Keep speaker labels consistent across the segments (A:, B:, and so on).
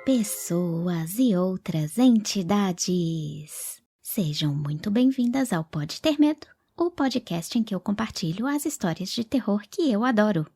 A: pessoas e outras entidades. Sejam muito bem-vindas ao Pode Ter Medo, o podcast em que eu compartilho as histórias de terror que eu adoro.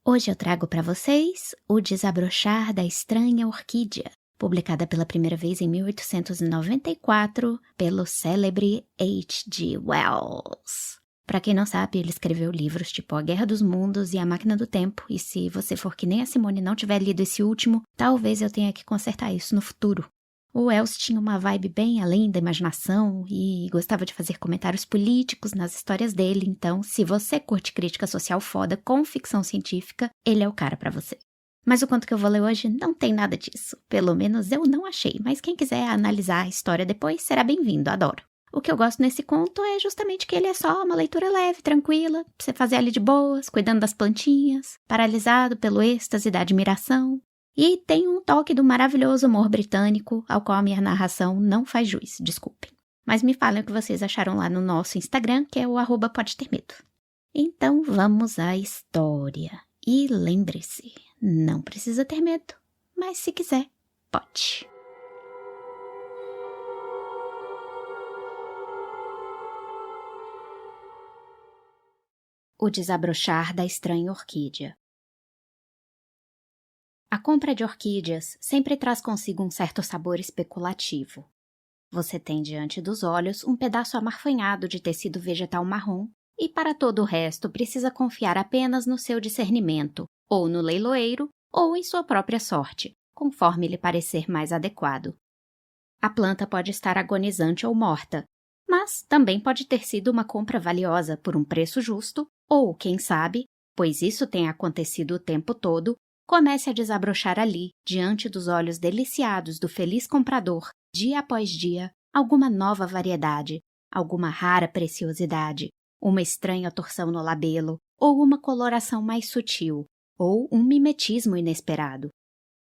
A: Hoje eu trago para vocês O Desabrochar da Estranha Orquídea, publicada pela primeira vez em 1894 pelo célebre H.G. Wells. Para quem não sabe, ele escreveu livros tipo A Guerra dos Mundos e A Máquina do Tempo, e se você for que nem a Simone e não tiver lido esse último, talvez eu tenha que consertar isso no futuro. O Wells tinha uma vibe bem além da imaginação e gostava de fazer comentários políticos nas histórias dele, então se você curte crítica social foda com ficção científica, ele é o cara para você. Mas o conto que eu vou ler hoje não tem nada disso, pelo menos eu não achei, mas quem quiser analisar a história depois será bem-vindo, adoro. O que eu gosto nesse conto é justamente que ele é só uma leitura leve, tranquila, pra você fazer ali de boas, cuidando das plantinhas, paralisado pelo êxtase da admiração. E tem um toque do maravilhoso humor britânico, ao qual a minha narração não faz jus, desculpem. Mas me falem o que vocês acharam lá no nosso Instagram, que é o @podetermedo. Então vamos à história. E lembre-se, não precisa ter medo, mas se quiser, pode. O Desabrochar da Estranha Orquídea. A compra de orquídeas sempre traz consigo um certo sabor especulativo. Você tem diante dos olhos um pedaço amarfanhado de tecido vegetal marrom e para todo o resto precisa confiar apenas no seu discernimento, ou no leiloeiro, ou em sua própria sorte, conforme lhe parecer mais adequado. A planta pode estar agonizante ou morta, mas também pode ter sido uma compra valiosa por um preço justo, ou, quem sabe, pois isso tem acontecido o tempo todo, comece a desabrochar ali, diante dos olhos deliciados do feliz comprador, dia após dia, alguma nova variedade, alguma rara preciosidade, uma estranha torção no labelo, ou uma coloração mais sutil, ou um mimetismo inesperado.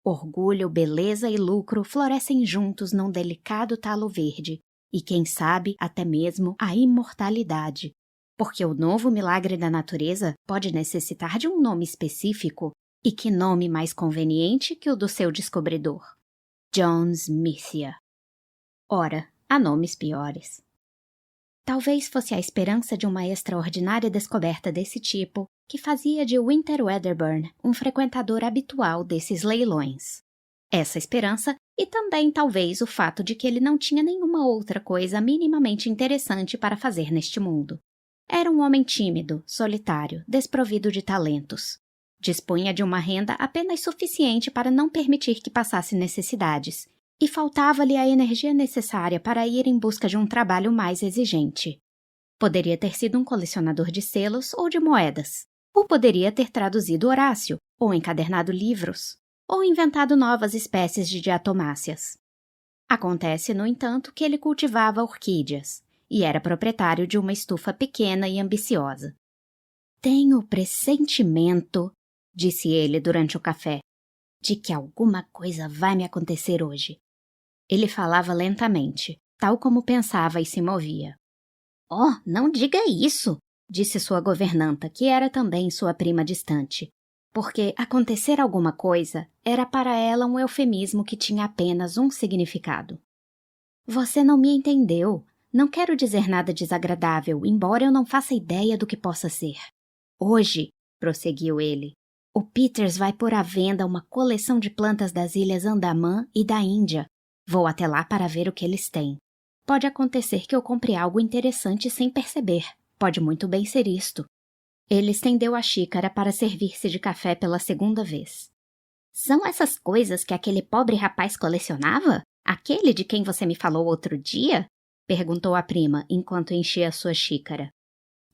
A: Orgulho, beleza e lucro florescem juntos num delicado talo verde, e quem sabe até mesmo a imortalidade. Porque o novo milagre da natureza pode necessitar de um nome específico, e que nome mais conveniente que o do seu descobridor? John Smithia. Ora, há nomes piores. Talvez fosse a esperança de uma extraordinária descoberta desse tipo que fazia de Winter Wedderburn um frequentador habitual desses leilões. Essa esperança e também talvez o fato de que ele não tinha nenhuma outra coisa minimamente interessante para fazer neste mundo. Era um homem tímido, solitário, desprovido de talentos. Dispunha de uma renda apenas suficiente para não permitir que passasse necessidades, e faltava-lhe a energia necessária para ir em busca de um trabalho mais exigente. Poderia ter sido um colecionador de selos ou de moedas, ou poderia ter traduzido Horácio, ou encadernado livros, ou inventado novas espécies de diatomáceas. Acontece, no entanto, que ele cultivava orquídeas, e era proprietário de uma estufa pequena e ambiciosa. Tenho o pressentimento, disse ele durante o café, de que alguma coisa vai me acontecer hoje. Ele falava lentamente, tal como pensava e se movia. Oh, não diga isso, disse sua governanta, que era também sua prima distante, porque acontecer alguma coisa era para ela um eufemismo que tinha apenas um significado. Você não me entendeu. Não quero dizer nada desagradável, embora eu não faça ideia do que possa ser. Hoje, prosseguiu ele, o Peters vai pôr à venda uma coleção de plantas das ilhas Andamã e da Índia. Vou até lá para ver o que eles têm. Pode acontecer que eu compre algo interessante sem perceber. Pode muito bem ser isto. Ele estendeu a xícara para servir-se de café pela segunda vez. São essas coisas que aquele pobre rapaz colecionava? Aquele de quem você me falou outro dia? Perguntou a prima, enquanto enchia a sua xícara.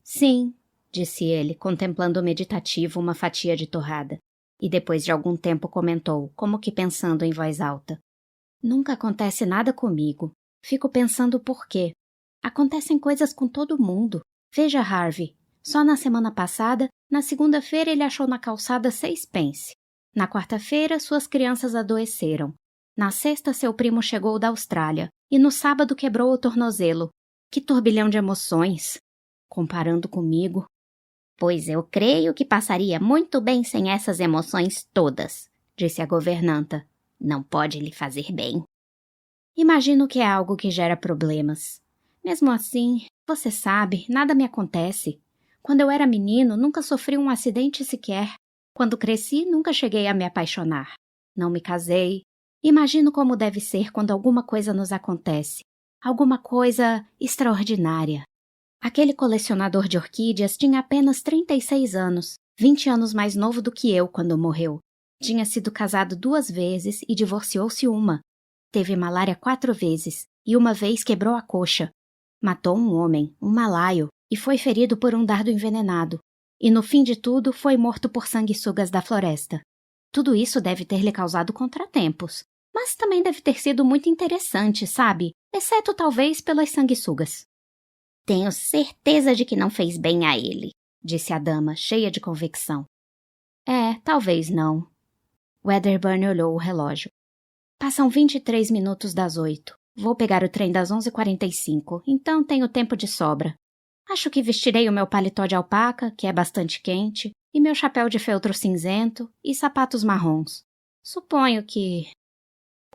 A: Sim, disse ele, contemplando meditativo uma fatia de torrada. E depois de algum tempo comentou, como que pensando em voz alta. Nunca acontece nada comigo. Fico pensando por quê. Acontecem coisas com todo mundo. Veja Harvey. Só na semana passada, na segunda-feira ele achou na calçada 6 pence. Na quarta-feira, suas crianças adoeceram. Na sexta, seu primo chegou da Austrália. E no sábado quebrou o tornozelo. Que turbilhão de emoções! Comparando comigo. Pois eu creio que passaria muito bem sem essas emoções todas, disse a governanta. Não pode lhe fazer bem. Imagino que é algo que gera problemas. Mesmo assim, você sabe, nada me acontece. Quando eu era menino, nunca sofri um acidente sequer. Quando cresci, nunca cheguei a me apaixonar. Não me casei. Imagino como deve ser quando alguma coisa nos acontece. Alguma coisa extraordinária. Aquele colecionador de orquídeas tinha apenas 36 anos, 20 anos mais novo do que eu quando morreu. Tinha sido casado 2 vezes e divorciou-se uma. Teve malária 4 vezes e uma vez quebrou a coxa. Matou um homem, um malaio, e foi ferido por um dardo envenenado. E no fim de tudo foi morto por sanguessugas da floresta. Tudo isso deve ter lhe causado contratempos. Mas também deve ter sido muito interessante, sabe? Exceto talvez pelas sanguessugas. Tenho certeza de que não fez bem a ele, disse a dama, cheia de convicção. Talvez não. Wedderburn olhou o relógio. Passam 23 minutos das 8. Vou pegar o trem das 11h45, então tenho tempo de sobra. Acho que vestirei o meu paletó de alpaca, que é bastante quente, e meu chapéu de feltro cinzento e sapatos marrons. Suponho que...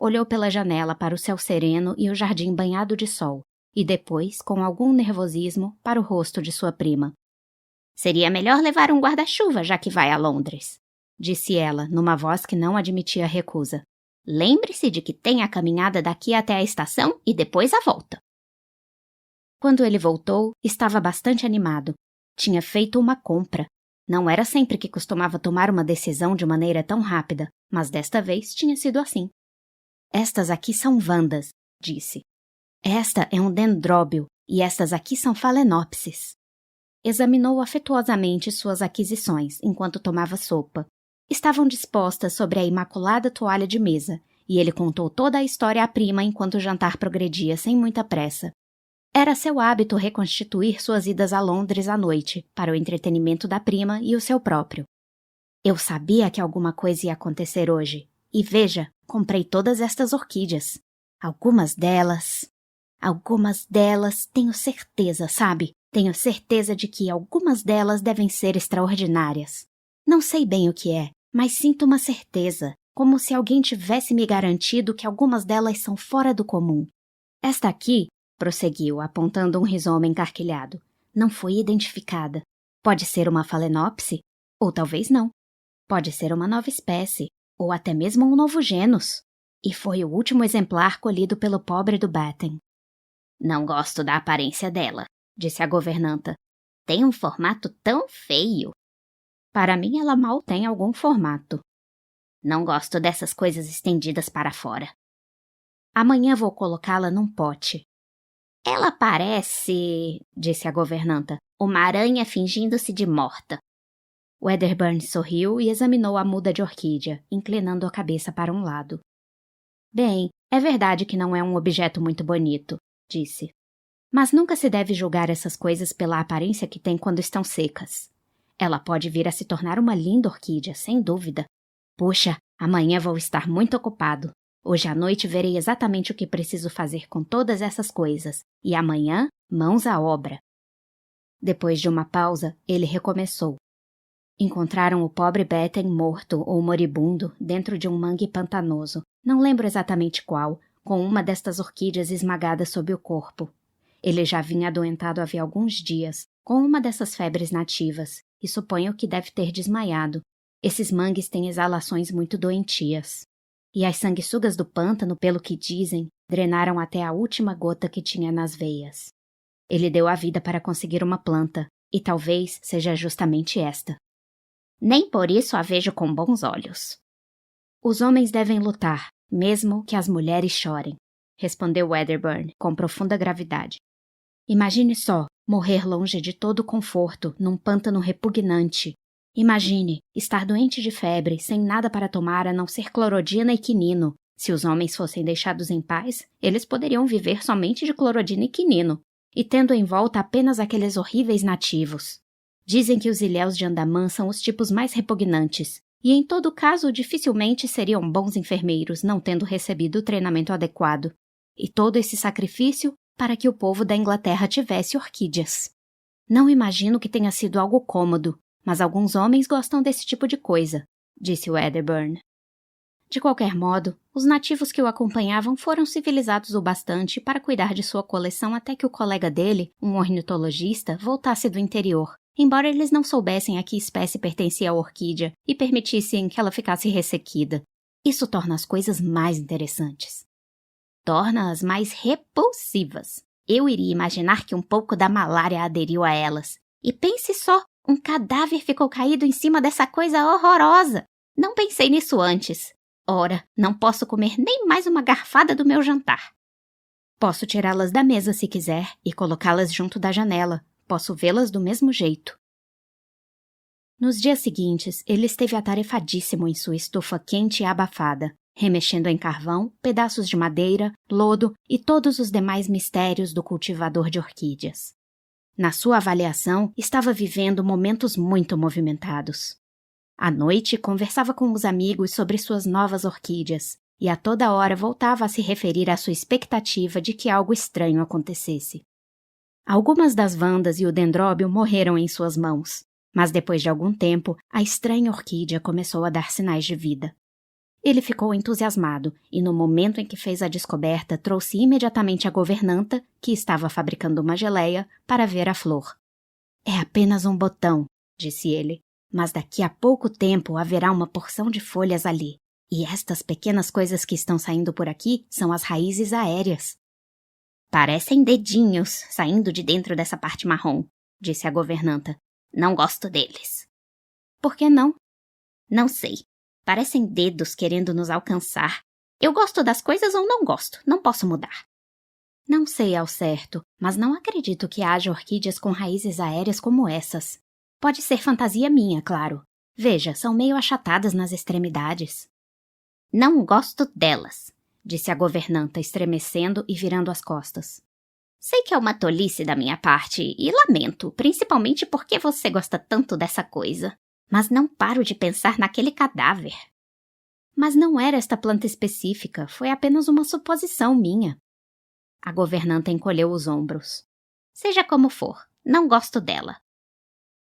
A: Olhou pela janela para o céu sereno e o jardim banhado de sol, e depois, com algum nervosismo, para o rosto de sua prima. Seria melhor levar um guarda-chuva, já que vai a Londres, disse ela, numa voz que não admitia recusa. Lembre-se de que tem a caminhada daqui até a estação e depois a volta. Quando ele voltou, estava bastante animado. Tinha feito uma compra. Não era sempre que costumava tomar uma decisão de maneira tão rápida, mas desta vez tinha sido assim. Estas aqui são vandas, disse. Esta é um dendróbio e estas aqui são falenopsis. Examinou afetuosamente suas aquisições enquanto tomava sopa. Estavam dispostas sobre a imaculada toalha de mesa, e ele contou toda a história à prima enquanto o jantar progredia sem muita pressa. Era seu hábito reconstituir suas idas a Londres à noite, para o entretenimento da prima e o seu próprio. Eu sabia que alguma coisa ia acontecer hoje, e veja, comprei todas estas orquídeas. Algumas delas, tenho certeza, sabe? Tenho certeza de que algumas delas devem ser extraordinárias. Não sei bem o que é, mas sinto uma certeza, como se alguém tivesse me garantido que algumas delas são fora do comum. Esta aqui, prosseguiu, apontando um rizoma encarquilhado, não foi identificada. Pode ser uma falenopse, ou talvez não. Pode ser uma nova espécie, ou até mesmo um novo gênus. E foi o último exemplar colhido pelo pobre do Batten. Não gosto da aparência dela, disse a governanta. Tem um formato tão feio. Para mim, ela mal tem algum formato. Não gosto dessas coisas estendidas para fora. Amanhã vou colocá-la num pote. Ela parece, disse a governanta, uma aranha fingindo-se de morta. Wedderburn sorriu e examinou a muda de orquídea, inclinando a cabeça para um lado. Bem, é verdade que não é um objeto muito bonito, disse. Mas nunca se deve julgar essas coisas pela aparência que tem quando estão secas. Ela pode vir a se tornar uma linda orquídea, sem dúvida. Puxa, amanhã vou estar muito ocupado. Hoje à noite verei exatamente o que preciso fazer com todas essas coisas, e amanhã, mãos à obra. Depois de uma pausa, ele recomeçou. Encontraram o pobre Batten morto ou moribundo dentro de um mangue pantanoso, não lembro exatamente qual, com uma destas orquídeas esmagadas sob o corpo. Ele já vinha adoentado havia alguns dias, com uma dessas febres nativas, e suponho que deve ter desmaiado. Esses mangues têm exalações muito doentias. E as sanguessugas do pântano, pelo que dizem, drenaram até a última gota que tinha nas veias. Ele deu a vida para conseguir uma planta, e talvez seja justamente esta. Nem por isso a vejo com bons olhos. Os homens devem lutar, mesmo que as mulheres chorem, respondeu Wedderburn com profunda gravidade. Imagine só, morrer longe de todo o conforto, num pântano repugnante. Imagine, estar doente de febre, sem nada para tomar a não ser clorodina e quinino. Se os homens fossem deixados em paz, eles poderiam viver somente de clorodina e quinino, e tendo em volta apenas aqueles horríveis nativos. Dizem que os ilhéus de Andamã são os tipos mais repugnantes, e em todo caso dificilmente seriam bons enfermeiros não tendo recebido o treinamento adequado. E todo esse sacrifício para que o povo da Inglaterra tivesse orquídeas. Não imagino que tenha sido algo cômodo, mas alguns homens gostam desse tipo de coisa, disse Wedderburn. De qualquer modo, os nativos que o acompanhavam foram civilizados o bastante para cuidar de sua coleção até que o colega dele, um ornitologista, voltasse do interior, embora eles não soubessem a que espécie pertencia a orquídea e permitissem que ela ficasse ressequida. Isso torna as coisas mais interessantes. Torna-as mais repulsivas. Eu iria imaginar que um pouco da malária aderiu a elas. E pense só, um cadáver ficou caído em cima dessa coisa horrorosa. Não pensei nisso antes. Ora, não posso comer nem mais uma garfada do meu jantar. Posso tirá-las da mesa se quiser e colocá-las junto da janela. Posso vê-las do mesmo jeito. Nos dias seguintes, ele esteve atarefadíssimo em sua estufa quente e abafada, remexendo em carvão, pedaços de madeira, lodo e todos os demais mistérios do cultivador de orquídeas. Na sua avaliação, estava vivendo momentos muito movimentados. À noite, conversava com os amigos sobre suas novas orquídeas, e a toda hora voltava a se referir à sua expectativa de que algo estranho acontecesse. Algumas das vandas e o dendróbio morreram em suas mãos, mas depois de algum tempo, a estranha orquídea começou a dar sinais de vida. Ele ficou entusiasmado e, no momento em que fez a descoberta, trouxe imediatamente a governanta, que estava fabricando uma geleia, para ver a flor. É apenas um botão, disse ele, mas daqui a pouco tempo haverá uma porção de folhas ali. E estas pequenas coisas que estão saindo por aqui são as raízes aéreas. Parecem dedinhos saindo de dentro dessa parte marrom, disse a governanta. Não gosto deles. Por que não? Não sei. Parecem dedos querendo nos alcançar. Eu gosto das coisas ou não gosto, não posso mudar. Não sei ao certo, mas não acredito que haja orquídeas com raízes aéreas como essas. Pode ser fantasia minha, claro. Veja, são meio achatadas nas extremidades. Não gosto delas, disse a governanta, estremecendo e virando as costas. Sei que é uma tolice da minha parte e lamento, principalmente porque você gosta tanto dessa coisa. Mas não paro de pensar naquele cadáver. Mas não era esta planta específica, foi apenas uma suposição minha. A governanta encolheu os ombros. Seja como for, não gosto dela.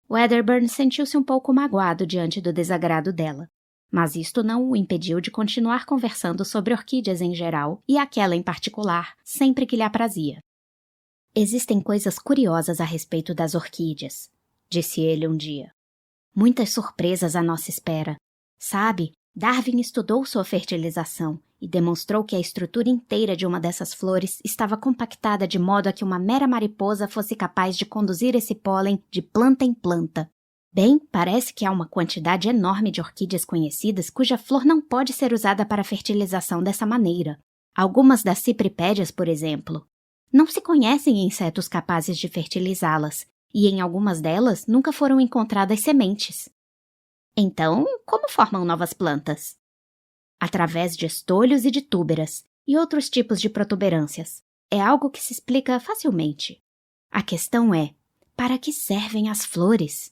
A: Wedderburn sentiu-se um pouco magoado diante do desagrado dela, mas isto não o impediu de continuar conversando sobre orquídeas em geral e aquela em particular, sempre que lhe aprazia. Existem coisas curiosas a respeito das orquídeas, disse ele um dia. Muitas surpresas à nossa espera. Sabe, Darwin estudou sua fertilização e demonstrou que a estrutura inteira de uma dessas flores estava compactada de modo a que uma mera mariposa fosse capaz de conduzir esse pólen de planta em planta. Bem, parece que há uma quantidade enorme de orquídeas conhecidas cuja flor não pode ser usada para fertilização dessa maneira. Algumas das cipripédias, por exemplo. Não se conhecem insetos capazes de fertilizá-las, e em algumas delas nunca foram encontradas sementes. Então, como formam novas plantas? Através de estolhos e de túberas, e outros tipos de protuberâncias. É algo que se explica facilmente. A questão é, para que servem as flores?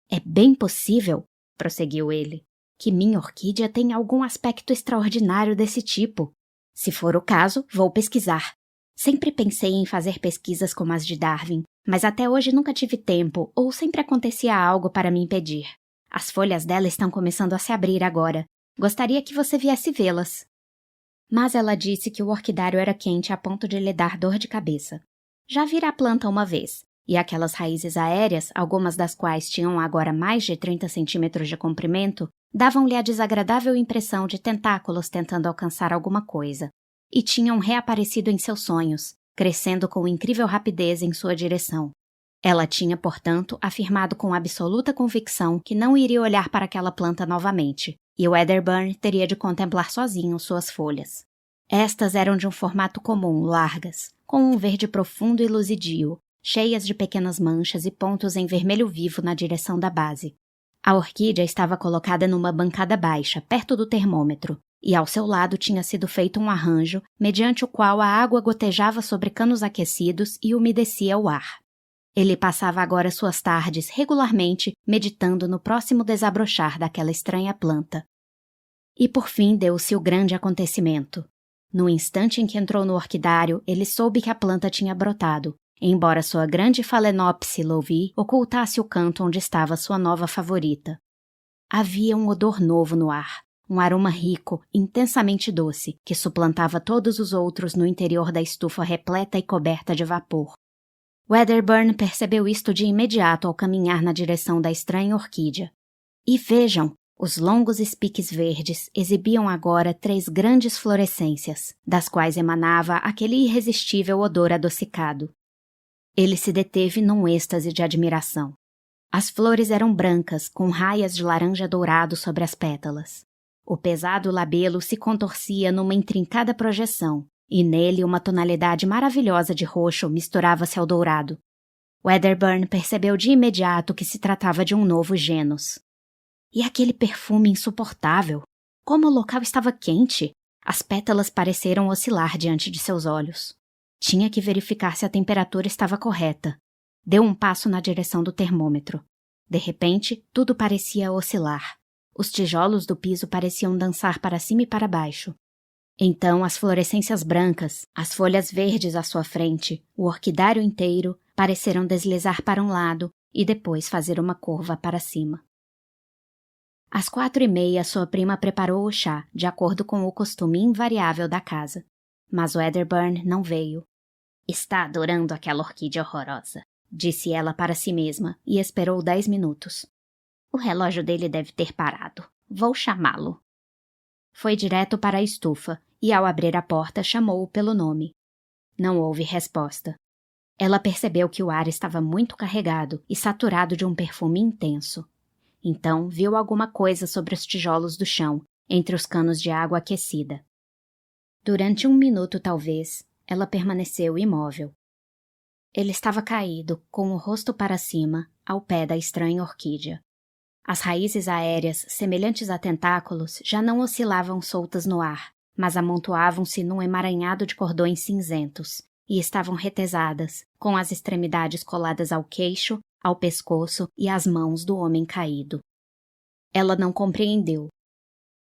A: É bem possível, prosseguiu ele, que minha orquídea tenha algum aspecto extraordinário desse tipo. Se for o caso, vou pesquisar. Sempre pensei em fazer pesquisas como as de Darwin, mas até hoje nunca tive tempo ou sempre acontecia algo para me impedir. As folhas dela estão começando a se abrir agora. Gostaria que você viesse vê-las. Mas ela disse que o orquidário era quente a ponto de lhe dar dor de cabeça. Já vira a planta uma vez, e aquelas raízes aéreas, algumas das quais tinham agora mais de 30 centímetros de comprimento, davam-lhe a desagradável impressão de tentáculos tentando alcançar alguma coisa. E tinham reaparecido em seus sonhos, crescendo com incrível rapidez em sua direção. Ela tinha, portanto, afirmado com absoluta convicção que não iria olhar para aquela planta novamente, e Wedderburn teria de contemplar sozinho suas folhas. Estas eram de um formato comum, largas, com um verde profundo e luzidio, cheias de pequenas manchas e pontos em vermelho vivo na direção da base. A orquídea estava colocada numa bancada baixa, perto do termômetro, e ao seu lado tinha sido feito um arranjo, mediante o qual a água gotejava sobre canos aquecidos e umedecia o ar. Ele passava agora suas tardes regularmente meditando no próximo desabrochar daquela estranha planta. E por fim deu-se o grande acontecimento. No instante em que entrou no orquidário, ele soube que a planta tinha brotado, embora sua grande Phalaenopsis louvii ocultasse o canto onde estava sua nova favorita. Havia um odor novo no ar, um aroma rico, intensamente doce, que suplantava todos os outros no interior da estufa repleta e coberta de vapor. Wedderburn percebeu isto de imediato ao caminhar na direção da estranha orquídea. E vejam! Os longos espiques verdes exibiam agora 3 grandes florescências, das quais emanava aquele irresistível odor adocicado. Ele se deteve num êxtase de admiração. As flores eram brancas, com raias de laranja dourado sobre as pétalas. O pesado labelo se contorcia numa intrincada projeção, e nele uma tonalidade maravilhosa de roxo misturava-se ao dourado. Wedderburn percebeu de imediato que se tratava de um novo genus. E aquele perfume insuportável! Como o local estava quente! As pétalas pareceram oscilar diante de seus olhos. Tinha que verificar se a temperatura estava correta. Deu um passo na direção do termômetro. De repente, tudo parecia oscilar. Os tijolos do piso pareciam dançar para cima e para baixo. Então, as florescências brancas, as folhas verdes à sua frente, o orquidário inteiro, pareceram deslizar para um lado e depois fazer uma curva para cima. Às 4h30, sua prima preparou o chá, de acordo com o costume invariável da casa. Mas Wedderburn não veio. Está adorando aquela orquídea horrorosa, disse ela para si mesma, e esperou 10 minutos. O relógio dele deve ter parado. Vou chamá-lo. Foi direto para a estufa, e ao abrir a porta chamou-o pelo nome. Não houve resposta. Ela percebeu que o ar estava muito carregado e saturado de um perfume intenso. Então viu alguma coisa sobre os tijolos do chão, entre os canos de água aquecida. Durante 1 minuto, talvez, ela permaneceu imóvel. Ele estava caído, com o rosto para cima, ao pé da estranha orquídea. As raízes aéreas, semelhantes a tentáculos, já não oscilavam soltas no ar, mas amontoavam-se num emaranhado de cordões cinzentos, e estavam retesadas, com as extremidades coladas ao queixo, ao pescoço e às mãos do homem caído. Ela não compreendeu.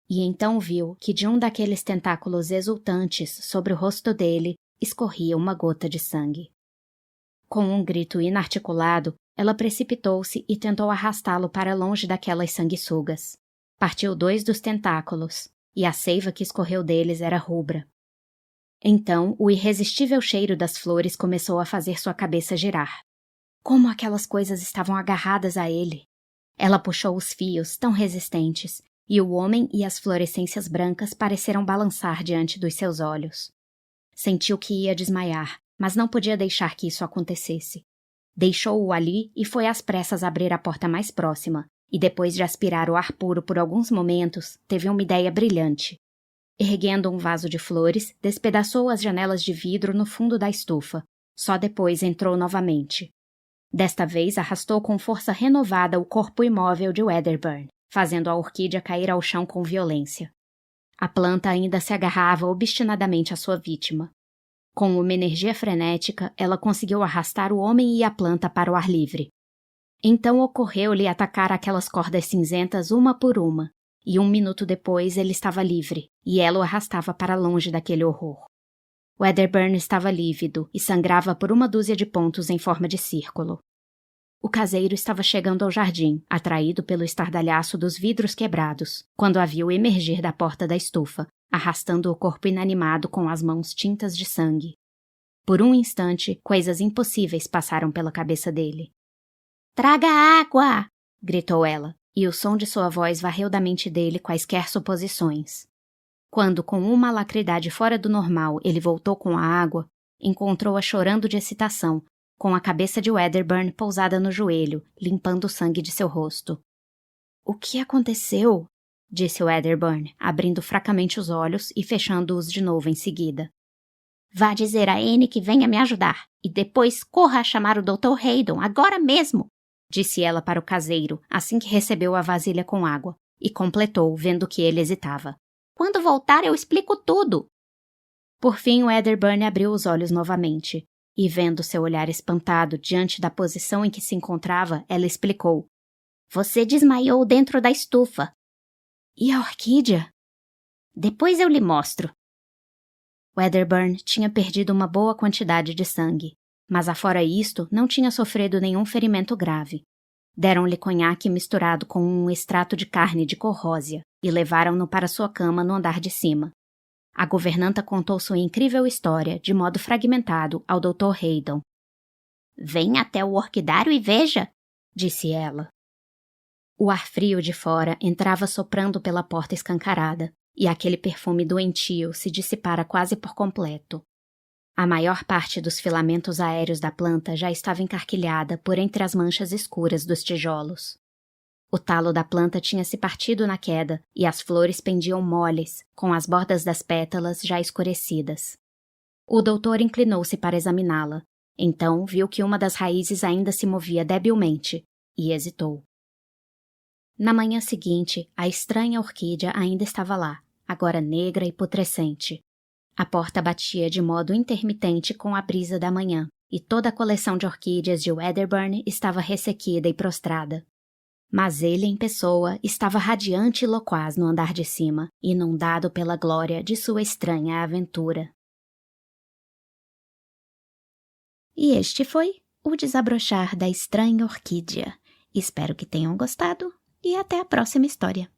A: E então viu que de um daqueles tentáculos exultantes sobre o rosto dele escorria uma gota de sangue. Com um grito inarticulado, ela precipitou-se e tentou arrastá-lo para longe daquelas sanguessugas. Partiu 2 dos tentáculos, e a seiva que escorreu deles era rubra. Então, o irresistível cheiro das flores começou a fazer sua cabeça girar. Como aquelas coisas estavam agarradas a ele! Ela puxou os fios, tão resistentes, e o homem e as florescências brancas pareceram balançar diante dos seus olhos. Sentiu que ia desmaiar, mas não podia deixar que isso acontecesse. Deixou-o ali e foi às pressas abrir a porta mais próxima, e depois de aspirar o ar puro por alguns momentos, teve uma ideia brilhante. Erguendo um vaso de flores, despedaçou as janelas de vidro no fundo da estufa. Só depois entrou novamente. Desta vez arrastou com força renovada o corpo imóvel de Wedderburn, fazendo a orquídea cair ao chão com violência. A planta ainda se agarrava obstinadamente à sua vítima. Com uma energia frenética, ela conseguiu arrastar o homem e a planta para o ar livre. Então ocorreu-lhe atacar aquelas cordas cinzentas uma por uma, e 1 minuto depois ele estava livre, e ela o arrastava para longe daquele horror. Wedderburn estava lívido e sangrava por 1 dúzia de pontos em forma de círculo. O caseiro estava chegando ao jardim, atraído pelo estardalhaço dos vidros quebrados, quando a viu emergir da porta da estufa, arrastando o corpo inanimado com as mãos tintas de sangue. Por um instante, coisas impossíveis passaram pela cabeça dele. "Traga água!" gritou ela, e o som de sua voz varreu da mente dele quaisquer suposições. Quando, com uma alacridade fora do normal, ele voltou com a água, encontrou-a chorando de excitação, com a cabeça de Wedderburn pousada no joelho, limpando o sangue de seu rosto. "O que aconteceu?" disse Wedderburn, abrindo fracamente os olhos e fechando-os de novo em seguida. "Vá dizer a Anne que venha me ajudar, e depois corra a chamar o Dr. Haydon, agora mesmo!" disse ela para o caseiro, assim que recebeu a vasilha com água, e completou, vendo que ele hesitava. "Quando voltar eu explico tudo!" Por fim, Wedderburn abriu os olhos novamente, e vendo seu olhar espantado diante da posição em que se encontrava, ela explicou. "Você desmaiou dentro da estufa." "E a orquídea?" "Depois eu lhe mostro." Wedderburn tinha perdido uma boa quantidade de sangue, mas afora isto não tinha sofrido nenhum ferimento grave. Deram-lhe conhaque misturado com um extrato de carne de corrósia e levaram-no para sua cama no andar de cima. A governanta contou sua incrível história, de modo fragmentado, ao Dr. Haydon. "Venha até o orquidário e veja", disse ela. O ar frio de fora entrava soprando pela porta escancarada, e aquele perfume doentio se dissipara quase por completo. A maior parte dos filamentos aéreos da planta já estava encarquilhada por entre as manchas escuras dos tijolos. O talo da planta tinha se partido na queda e as flores pendiam moles, com as bordas das pétalas já escurecidas. O doutor inclinou-se para examiná-la. Então viu que uma das raízes ainda se movia debilmente e hesitou. Na manhã seguinte, a estranha orquídea ainda estava lá, agora negra e putrescente. A porta batia de modo intermitente com a brisa da manhã, e toda a coleção de orquídeas de Wedderburn estava ressequida e prostrada. Mas ele em pessoa estava radiante e loquaz no andar de cima, inundado pela glória de sua estranha aventura. E este foi o Desabrochar da Estranha Orquídea. Espero que tenham gostado e até a próxima história.